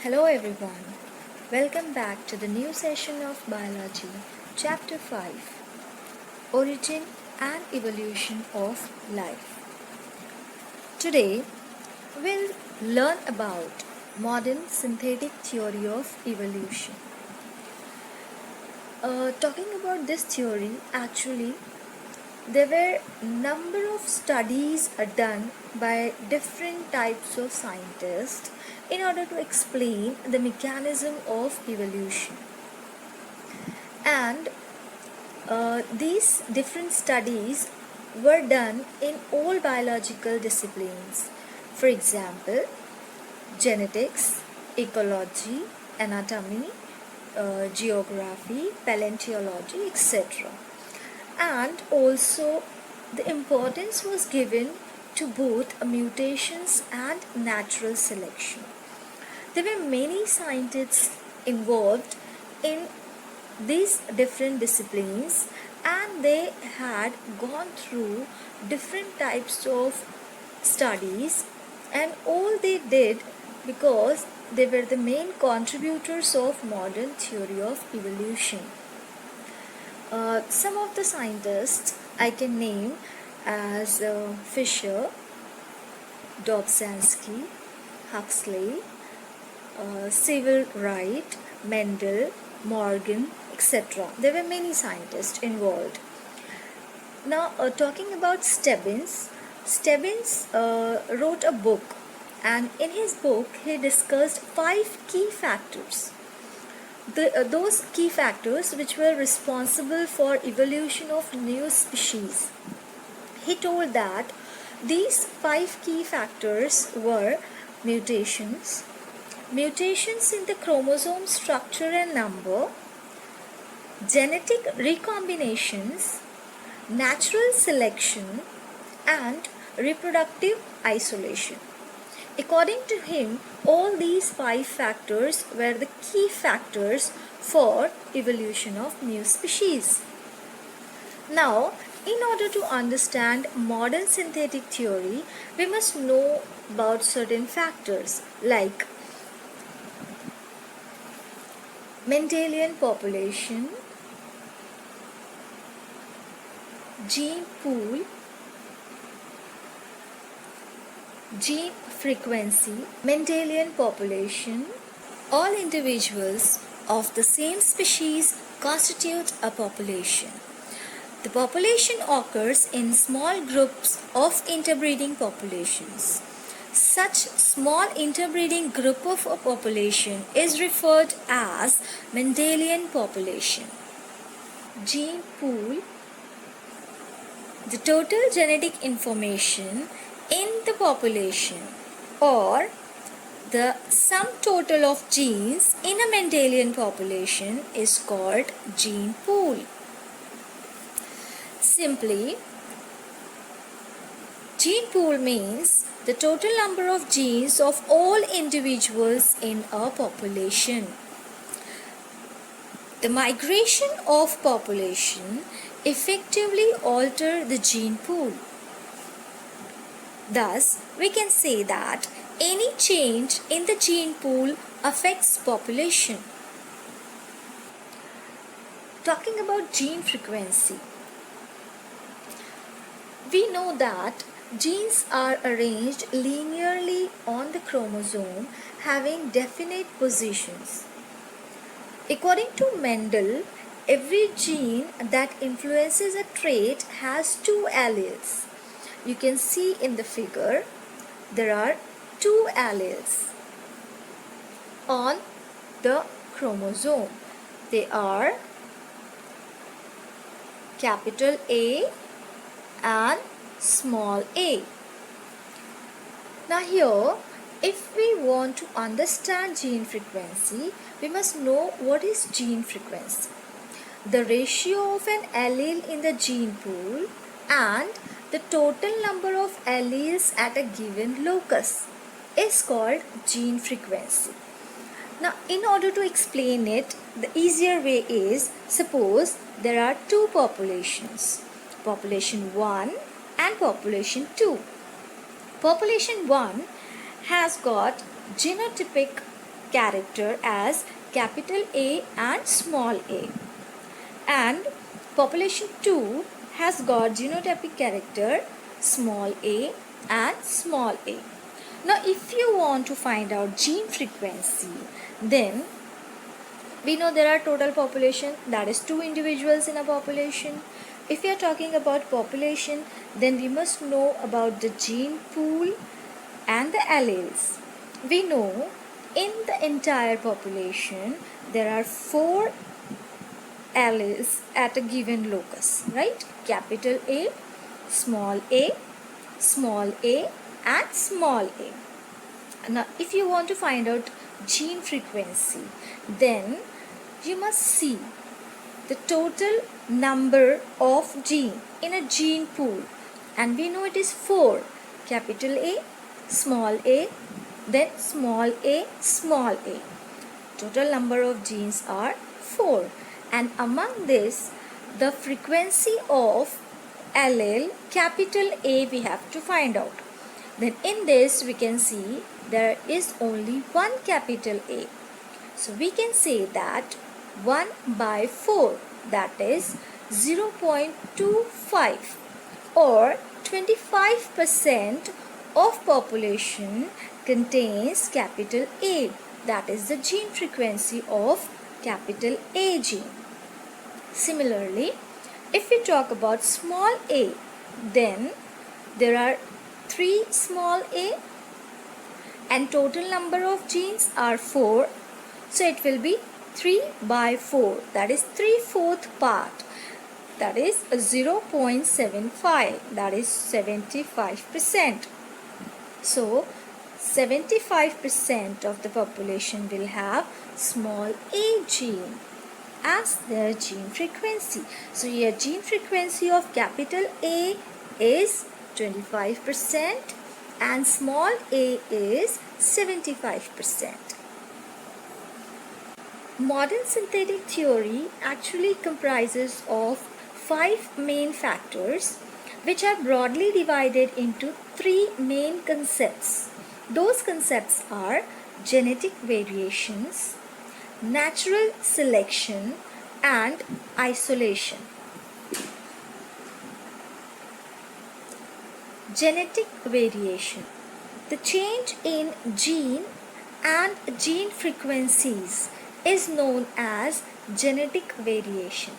Hello everyone, welcome back to the new session of Biology, Chapter 5, Origin and Evolution of Life. Today, we'll learn about modern synthetic theory of evolution. Talking about this theory, actually, there were number of studies done by different types of scientists in order to explain the mechanism of evolution. And these different studies were done in all biological disciplines. For example, genetics, ecology, anatomy, geography, paleontology, etc. And also the importance was given to both mutations and natural selection. There were many scientists involved in these different disciplines, and they had gone through different types of studies, and all they did, because they were the main contributors of modern theory of evolution. Some of the scientists I can name as Fisher, Dobzhansky, Huxley, Civil Wright, Mendel, Morgan, etc. There were many scientists involved. Now, talking about Stebbins wrote a book, and in his book he discussed 5 key factors. Those key factors which were responsible for evolution of new species. He told that these 5 key factors were mutations in the chromosome structure and number, genetic recombinations, natural selection, and reproductive isolation. According to him, all these 5 factors were the key factors for evolution of new species. Now, in order to understand modern synthetic theory, we must know about certain factors like Mendelian population, gene pool, gene frequency. Mendelian population. All individuals of the same species constitute a population. The population occurs in small groups of interbreeding populations. Such small interbreeding group of a population is referred as Mendelian population. Gene pool. The total genetic information in the population, or the sum total of genes in a Mendelian population, is called gene pool. Simply, gene pool means the total number of genes of all individuals in a population. The migration of population effectively alter the gene pool. Thus, we can say that any change in the gene pool affects population. Talking about gene frequency, we know that genes are arranged linearly on the chromosome, having definite positions. According to Mendel, every gene that influences a trait has 2 alleles. You can see in the figure, there are 2 alleles on the chromosome. They are capital A and small a. Now here, if we want to understand gene frequency, we must know what is gene frequency. The ratio of an allele in the gene pool and the total number of alleles at a given locus is called gene frequency. Now, in order to explain it, the easier way is, suppose there are 2 populations, population 1 and population 2. Population 1 has got genotypic character as capital A and small a. And population 2 has got genotypic character small a and small a. Now if you want to find out gene frequency, then we know there are total population, that is 2 individuals in a population. If we are talking about population, then we must know about the gene pool and the alleles. We know in the entire population there are 4 alleles at a given locus, right? Capital A, small a, and small a. Now if you want to find out gene frequency, then you must see the total number of gene in a gene pool, and we know it is 4, capital A, then small a. Total number of genes are 4, and among this the frequency of allele capital A we have to find out. Then in this we can see there is only one capital A. So we can say that 1 by 4, that is 0.25, or 25% of population contains capital A, that is the gene frequency of capital A gene. Similarly, if we talk about small a, then there are 3 small a and total number of genes are 4. So it will be 3 by 4, that is 3/4 part, that is 0.75, that is 75%. So 75% of the population will have small a gene as their gene frequency. So here gene frequency of capital A is 25% and small a is 75%. Modern synthetic theory actually comprises of 5 main factors, which are broadly divided into 3 main concepts. Those concepts are genetic variations, natural selection, and isolation. Genetic variation. The change in gene and gene frequencies is known as genetic variation.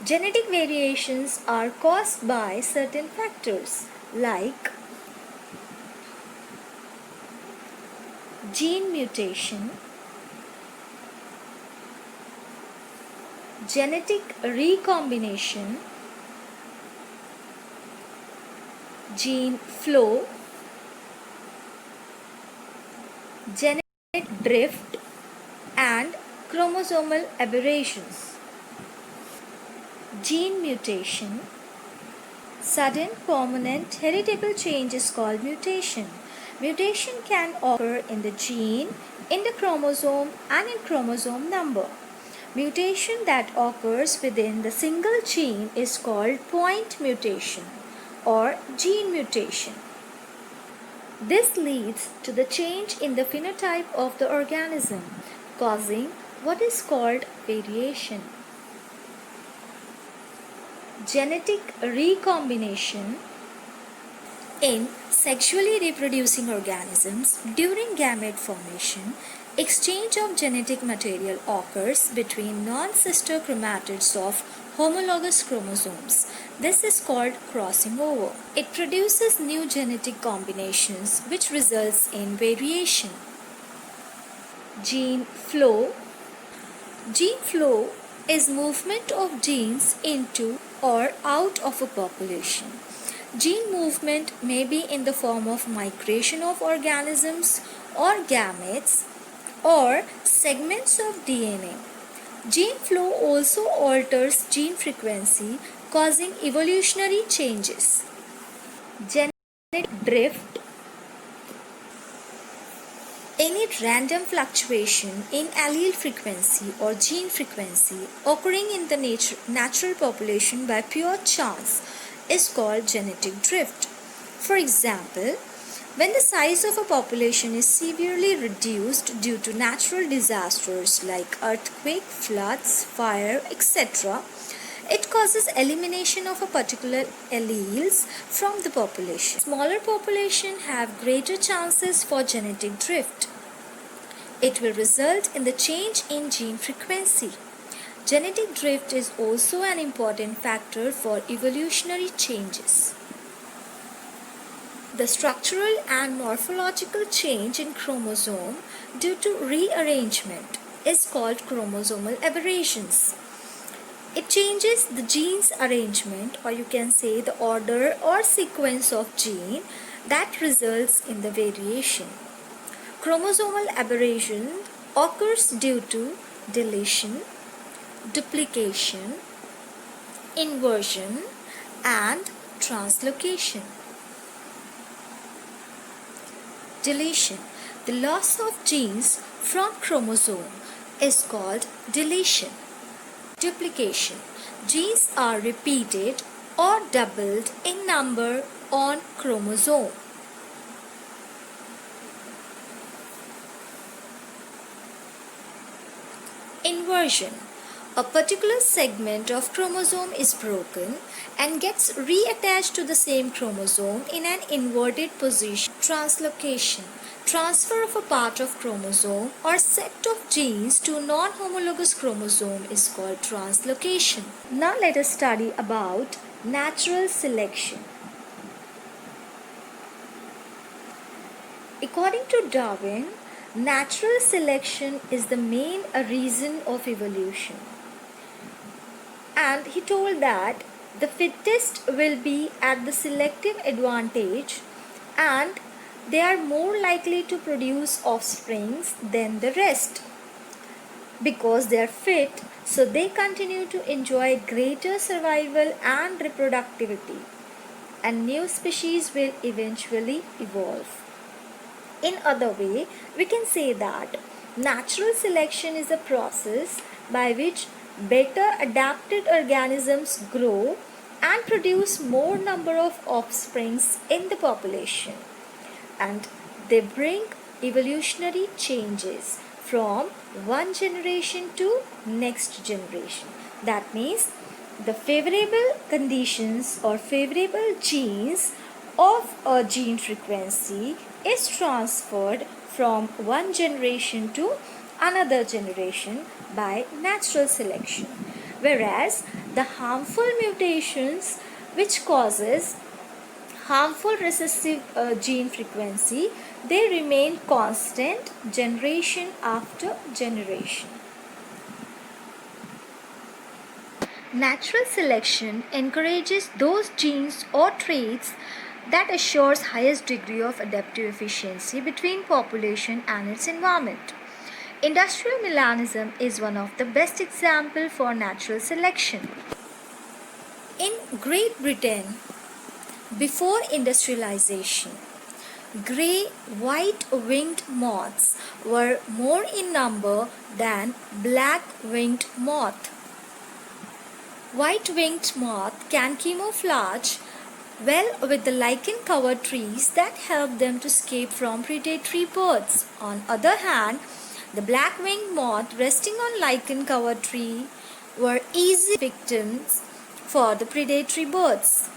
Genetic variations are caused by certain factors like gene mutation, genetic recombination, gene flow, genetic drift, and chromosomal aberrations. Gene mutation. Sudden permanent heritable change is called mutation. Mutation can occur in the gene, in the chromosome, and in chromosome number. Mutation that occurs within the single gene is called point mutation or gene mutation. This leads to the change in the phenotype of the organism, causing what is called variation. Genetic recombination. In sexually reproducing organisms, during gamete formation, exchange of genetic material occurs between non-sister chromatids of homologous chromosomes. This is called crossing over. It produces new genetic combinations which results in variation. Gene flow. Gene flow is movement of genes into or out of a population. Gene movement may be in the form of migration of organisms or gametes or segments of DNA. Gene flow also alters gene frequency, causing evolutionary changes. Genetic drift. Any random fluctuation in allele frequency or gene frequency occurring in the natural population by pure chance is called genetic drift. For example, When the size of a population is severely reduced due to natural disasters like earthquake, floods, fire, etc., it causes elimination of a particular alleles from the population. Smaller populations have greater chances for genetic drift. It will result in the change in gene frequency. Genetic drift is also an important factor for evolutionary changes. The structural and morphological change in chromosome due to rearrangement is called chromosomal aberrations. It changes the gene's arrangement, or you can say the order or sequence of gene that results in the variation. Chromosomal aberration occurs due to deletion, duplication, inversion, and translocation. Deletion. The loss of genes from chromosome is called deletion. Duplication. Genes are repeated or doubled in number on chromosome. Inversion. A particular segment of chromosome is broken and gets reattached to the same chromosome in an inverted position. Translocation. Transfer of a part of chromosome or set of genes to non-homologous chromosome is called translocation. Now let us study about natural selection. According to Darwin, natural selection is the main reason of evolution. And he told that the fittest will be at the selective advantage and they are more likely to produce offsprings than the rest. Because they are fit, so they continue to enjoy greater survival and reproductivity, and new species will eventually evolve. In other way, we can say that natural selection is a process by which better adapted organisms grow and produce more number of offsprings in the population, and they bring evolutionary changes from one generation to next generation. That means the favorable conditions or favorable genes of a gene frequency is transferred from one generation to another generation by natural selection, whereas the harmful mutations which causes harmful recessive gene frequency, they remain constant generation after generation. Natural selection encourages those genes or traits that assures highest degree of adaptive efficiency between population and its environment. Industrial melanism is one of the best examples for natural selection. In Great Britain, before industrialization, grey white-winged moths were more in number than black-winged moth. White-winged moth can camouflage well with the lichen-covered trees that help them to escape from predatory birds. On the other hand, the black-winged moth resting on lichen-covered tree were easy victims for the predatory birds,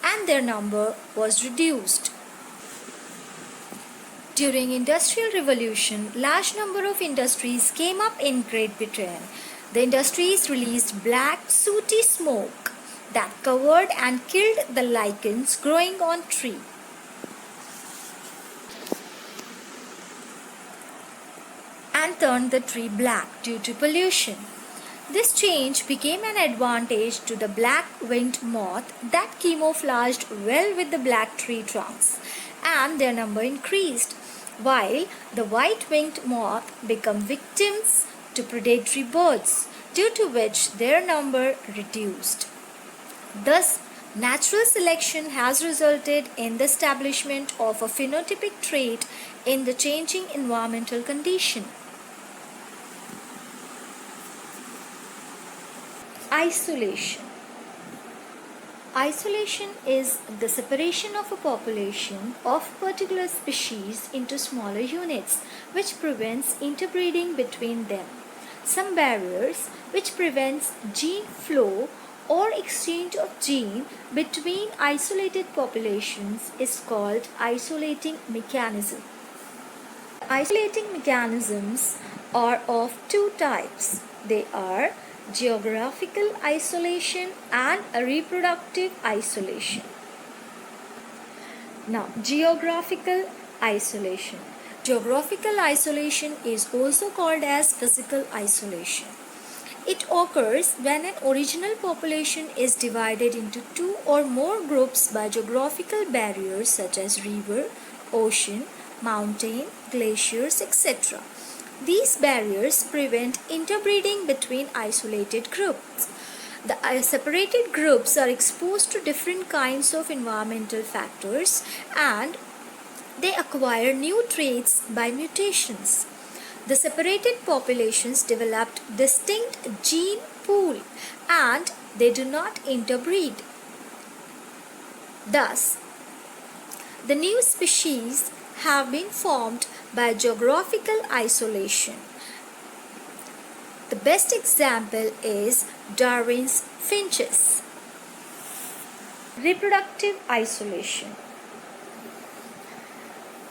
and their number was reduced. During Industrial Revolution, large number of industries came up in Great Britain. The industries released black, sooty smoke that covered and killed the lichens growing on tree. And turned the tree black due to pollution. This change became an advantage to the black-winged moth that camouflaged well with the black tree trunks, and their number increased, while the white-winged moth became victims to predatory birds, due to which their number reduced. Thus, natural selection has resulted in the establishment of a phenotypic trait in the changing environmental condition. Isolation. Isolation is the separation of a population of a particular species into smaller units, which prevents interbreeding between them. Some barriers which prevents gene flow or exchange of gene between isolated populations is called isolating mechanism. Isolating mechanisms are of two types. They are geographical isolation and reproductive isolation. Now, geographical isolation. Geographical isolation is also called as physical isolation. It occurs when an original population is divided into two or more groups by geographical barriers such as river, ocean, mountain, glaciers, etc. These barriers prevent interbreeding between isolated groups. The separated groups are exposed to different kinds of environmental factors and they acquire new traits by mutations. The separated populations developed distinct gene pool and they do not interbreed. Thus, the new species have been formed by geographical isolation. The best example is Darwin's finches. Reproductive isolation.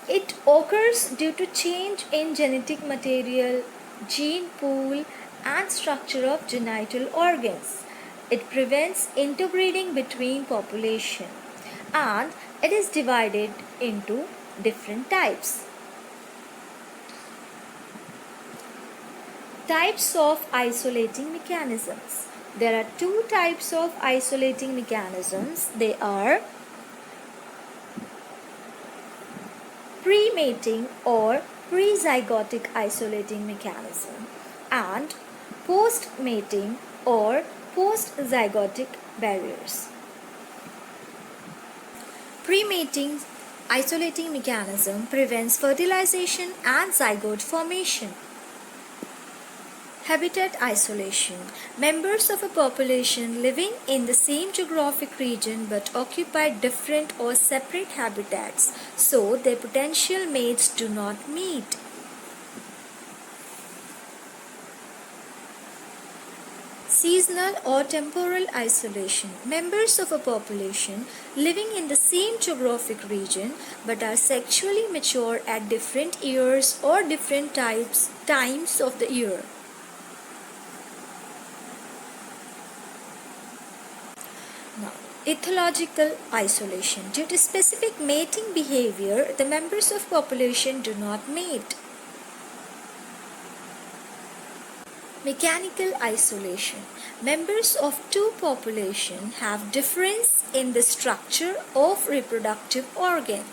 It occurs due to change in genetic material, gene pool, and structure of genital organs. It prevents interbreeding between population and it is divided into different types. Types of isolating mechanisms. There are two types of isolating mechanisms. They are pre-mating or pre-zygotic isolating mechanism and post-mating or post-zygotic barriers. Pre-mating isolating mechanism prevents fertilization and zygote formation. Habitat isolation. Members of a population living in the same geographic region but occupy different or separate habitats, so their potential mates do not meet. Seasonal or temporal isolation. Members of a population living in the same geographic region but are sexually mature at different years or different times of the year. Now, ethological isolation. Due to specific mating behavior, the members of population do not mate. Mechanical isolation. Members of two populations have difference in the structure of reproductive organ.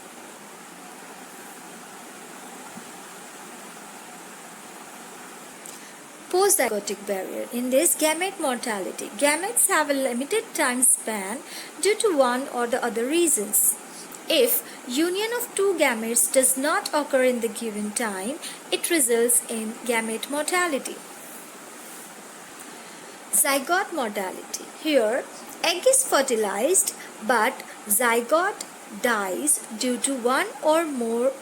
Post-zygotic barrier. In this, gamete mortality. Gametes have a limited time span due to one or the other reasons. If union of two gametes does not occur in the given time, it results in gamete mortality. Zygote mortality. Here, egg is fertilized but zygote dies due to one or more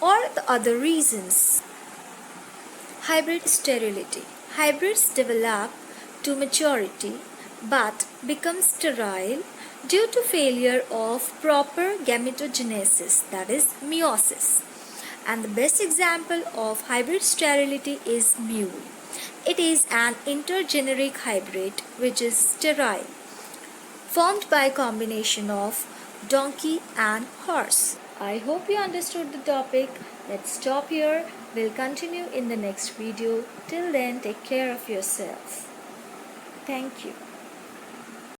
or the other reasons. Hybrid sterility. Hybrids develop to maturity but become sterile due to failure of proper gametogenesis, that is meiosis. And the best example of hybrid sterility is mule. It is an intergeneric hybrid which is sterile, formed by a combination of donkey and horse. I hope you understood the topic. Let's stop here. We'll continue in the next video. Till then, take care of yourself. Thank you.